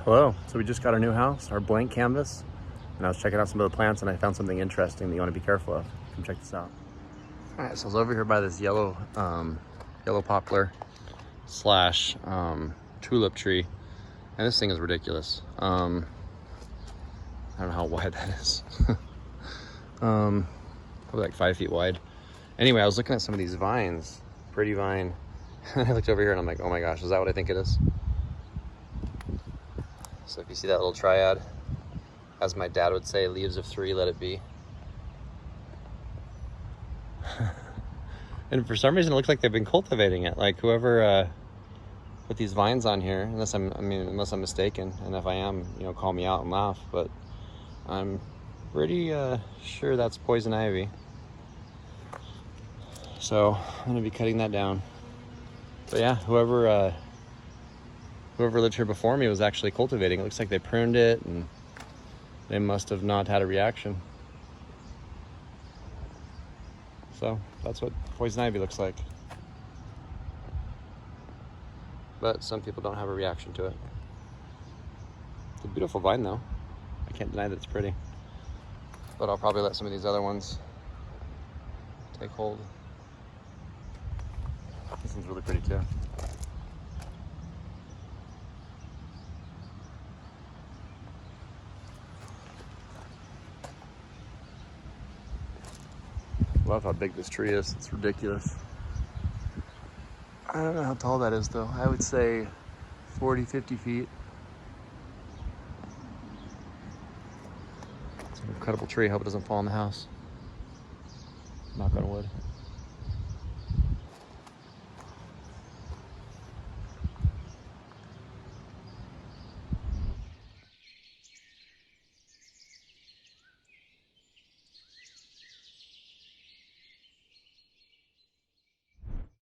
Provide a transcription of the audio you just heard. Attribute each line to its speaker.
Speaker 1: Hello. So we just got our new house, our blank canvas, and I was checking out some of the plants and I found something interesting that you want to be careful of. Come check this out. All right, so I was over here by this yellow poplar slash tulip tree, and this thing is ridiculous. I don't know how wide that is. Probably like 5 feet wide. Anyway, I was looking at some of these vines, pretty vine, and I looked over here and I'm like, oh my gosh, is that what I think it is? So if you see that little triad, as my dad would say, leaves of 3, let it be. And for some reason, it looks like they've been cultivating it. Like whoever put these vines on here, unless I'm mistaken, and if I am, call me out and laugh. But I'm pretty sure that's poison ivy. So I'm gonna be cutting that down. But yeah, whoever lived here before me was actually cultivating. It looks like they pruned it, and they must have not had a reaction. So that's what poison ivy looks like. But some people don't have a reaction to it. It's a beautiful vine though. I can't deny that it's pretty. But I'll probably let some of these other ones take hold. This one's really pretty too. Love how big this tree is. It's ridiculous. I don't know how tall that is though. I would say 40, 50 feet. It's an incredible tree. I hope it doesn't fall in the house. Knock on wood.